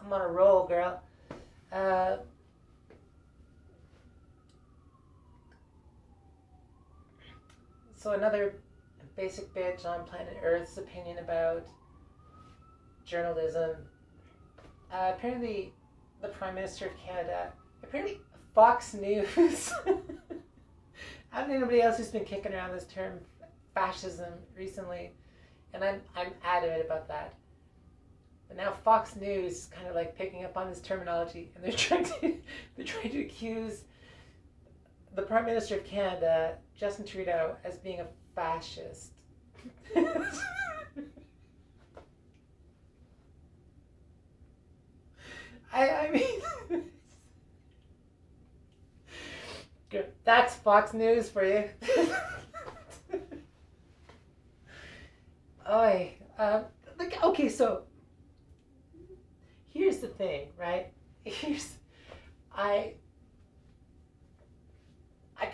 I'm on a roll, girl. So another basic bitch on planet Earth's opinion about journalism. Apparently, the Prime Minister of Canada, apparently Fox News. I don't know anybody else who's been kicking around this term fascism recently, and I'm adamant about that. But now Fox News is kind of like picking up on this terminology, and they're trying to accuse the Prime Minister of Canada, Justin Trudeau, as being a fascist. I mean, that's Fox News for you. Okay, so here's the thing, right? I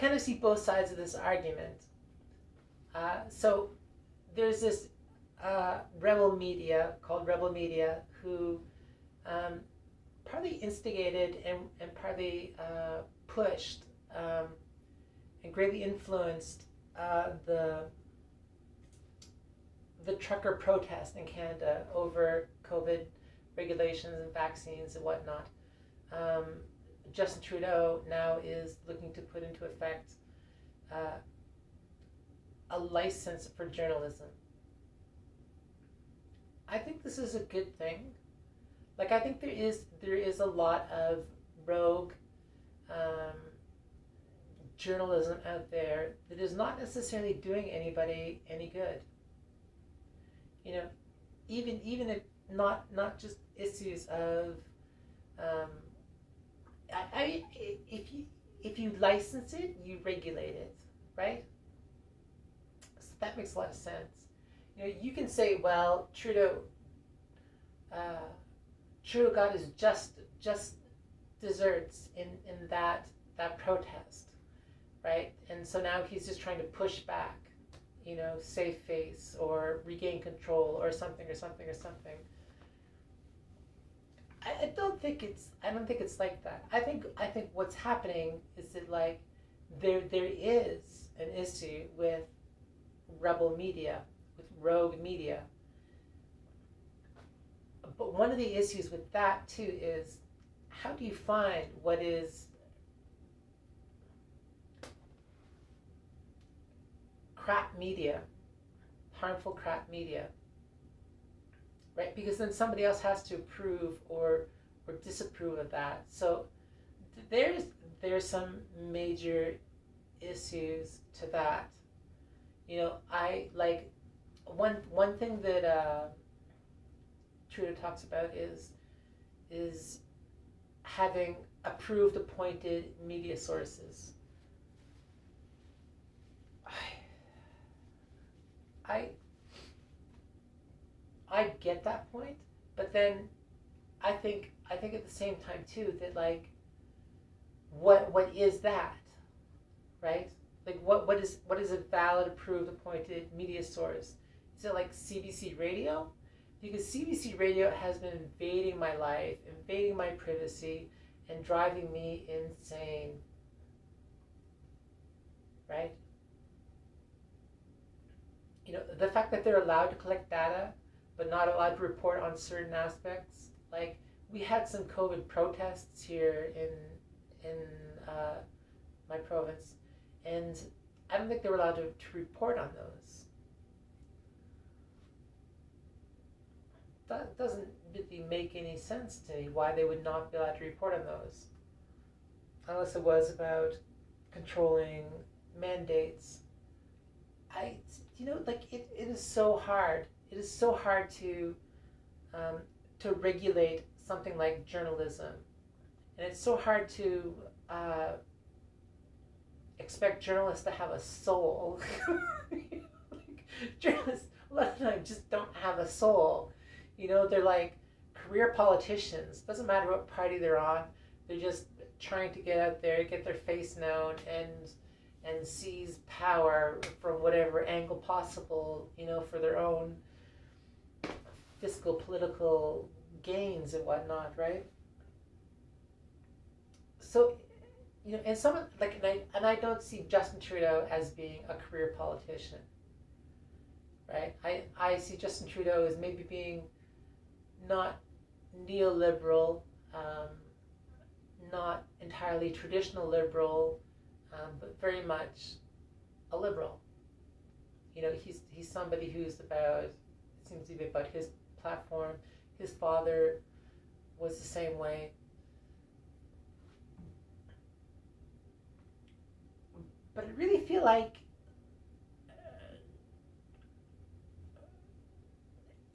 kind of see both sides of this argument. So there's this rebel media called Rebel Media who partly instigated and partly pushed and greatly influenced the trucker protest in Canada over COVID regulations and vaccines and whatnot. Justin Trudeau now is looking to put into effect a license for journalism. I think this is a good thing. Like, I think there is a lot of rogue journalism out there that is not necessarily doing anybody any good. You know, even if not just issues of if you license it, you regulate it, right? So that makes a lot of sense. You know, you can say, well, Trudeau got his just desserts in that protest, right? And so now he's just trying to push back, you know, save face or regain control or something. I don't think it's like that. I think what's happening is that, like, there is an issue with rebel media, with rogue media. But one of the issues with that too is, how do you find what is crap media, harmful crap media, right? Because then somebody else has to approve or disapprove of that. So there's some major issues to that. You know, I like one thing that Trudeau talks about is having approved appointed media sources. I get that point, but then I think at the same time too that, like, what is that, right? Like, what is a valid, approved, appointed media source? Is it like CBC Radio? Because CBC Radio has been invading my life, invading my privacy, and driving me insane, right? You know, the fact that they're allowed to collect data but not allowed to report on certain aspects. Like, we had some COVID protests here in my province, and I don't think they were allowed to report on those. That doesn't really make any sense to me, why they would not be allowed to report on those. Unless it was about controlling mandates. You know, like, it is so hard. It is so hard to regulate something like journalism. And it's so hard to expect journalists to have a soul. Like, journalists, a lot of the time, just don't have a soul. You know, they're like career politicians. Doesn't matter what party they're on. They're just trying to get out there, get their face known, and seize power from whatever angle possible, you know, for their own fiscal, political gains and whatnot, right? So, and someone like, and I don't see Justin Trudeau as being a career politician, right? I see Justin Trudeau as maybe being not neoliberal, not entirely traditional liberal, but very much a liberal. He's somebody who's about, it seems to be about his platform. His father was the same way. But I really feel like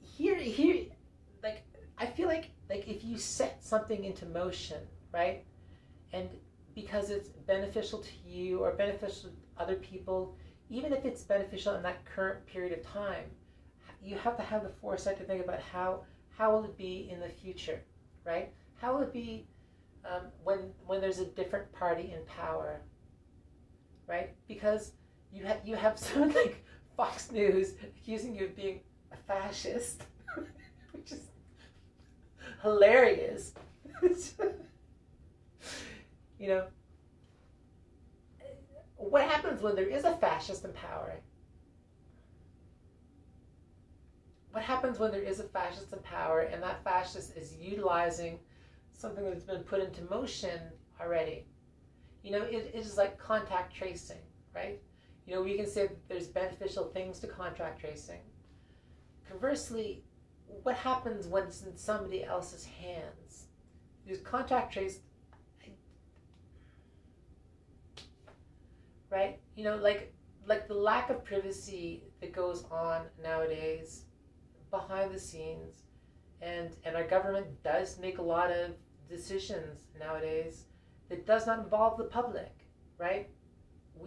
here, like, I feel like if you set something into motion, right, and because it's beneficial to you or beneficial to other people, even if it's beneficial in that current period of time, you have to have the foresight to think about how will it be in the future, right? How will it be when there's a different party in power, right? Because you have someone like Fox News accusing you of being a fascist, which is hilarious. What happens when there is a fascist in power? What happens when there is a fascist in power and that fascist is utilizing something that's been put into motion already? It is like contact tracing, right? We can say that there's beneficial things to contact tracing. Conversely, what happens when it's in somebody else's hands? There's contact traced, right? Like the lack of privacy that goes on nowadays behind the scenes, and our government does make a lot of decisions nowadays that does not involve the public, right?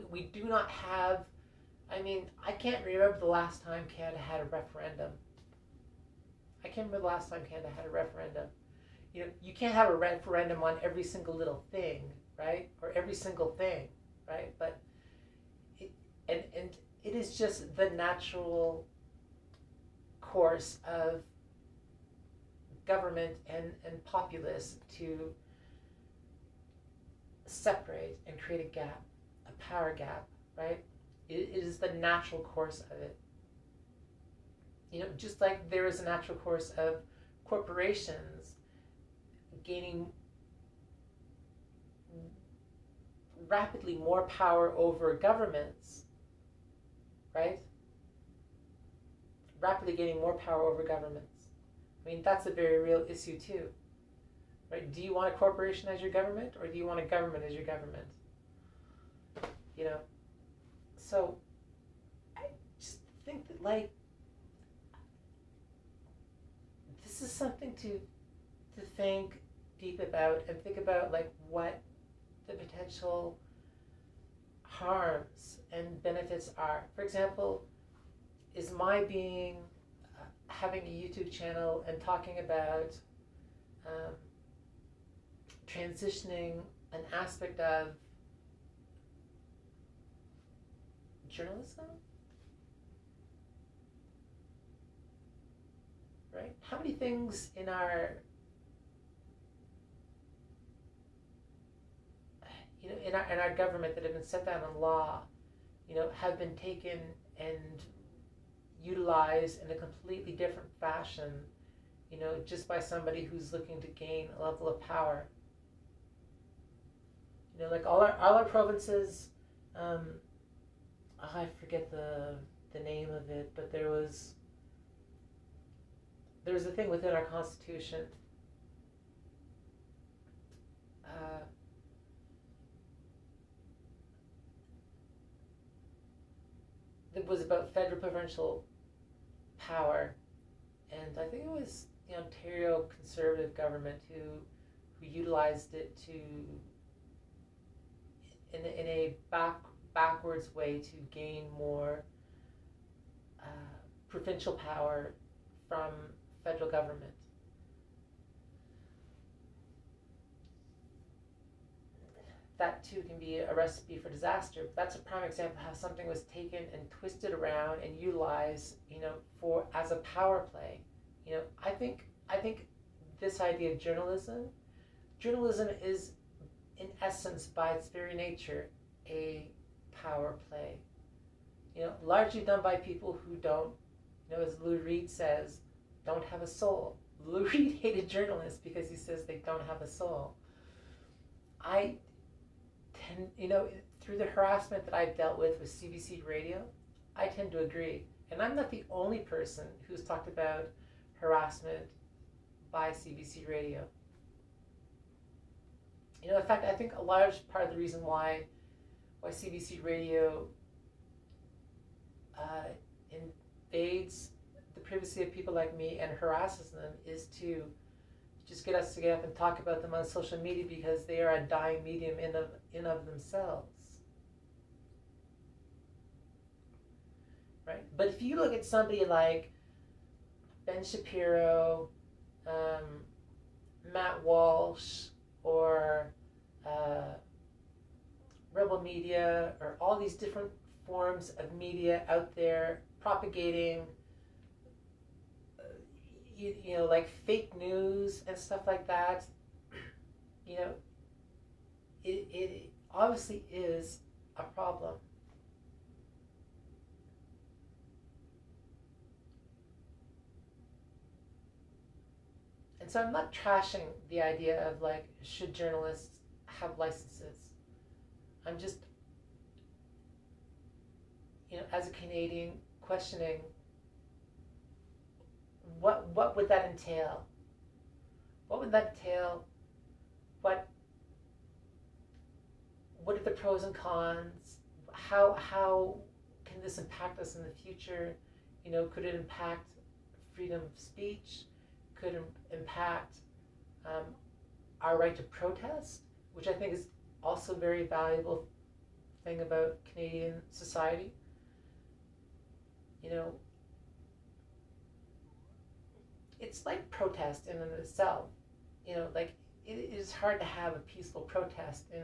We do not have, I can't remember the last time Canada had a referendum. I can't remember the last time Canada had a referendum. You can't have a referendum on every single little thing, right? Or every single thing, right? But it is just the natural course of government and populace to separate and create a gap, a power gap, right? It is the natural course of it. Just like there is a natural course of corporations gaining rapidly more power over governments, right? Rapidly gaining more power over governments. That's a very real issue too, right? Do you want a corporation as your government, or do you want a government as your government? So I just think that this is something to think deep about, and think about what the potential harms and benefits are. For example, is my being having a YouTube channel and talking about transitioning an aspect of journalism, right? How many things in our in our government that have been set down in law, have been taken and utilized in a completely different fashion, just by somebody who's looking to gain a level of power. Like all our provinces, I forget the name of it, but there was a thing within our Constitution that was about federal provincial power, and I think it was the Ontario Conservative government who utilized it to in a backwards way to gain more provincial power from federal government. That too can be a recipe for disaster. But that's a prime example of how something was taken and twisted around and utilized, for as a power play. I think this idea of journalism. Journalism is, in essence, by its very nature, a power play. Largely done by people who don't, as Lou Reed says, don't have a soul. Lou Reed hated journalists because he says they don't have a soul. I tend, through the harassment that I've dealt with CBC Radio, I tend to agree. And I'm not the only person who's talked about harassment by CBC Radio. In fact, I think a large part of the reason why CBC Radio invades the privacy of people like me and harasses them is to just get us to get up and talk about them on social media, because they are a dying medium in of themselves. Right? But if you look at somebody like Ben Shapiro, Matt Walsh, or Rebel Media, or all these different forms of media out there propagating, like fake news and stuff like that, it obviously is a problem. And so I'm not trashing the idea of like, should journalists have licenses? I'm just, as a Canadian, questioning what would that entail? What would that entail? What are the pros and cons? How can this impact us in the future? Could it impact freedom of speech? Could it impact our right to protest, which I think is also a very valuable thing about Canadian society. It's like protest in and of itself. Like it is hard to have a peaceful protest in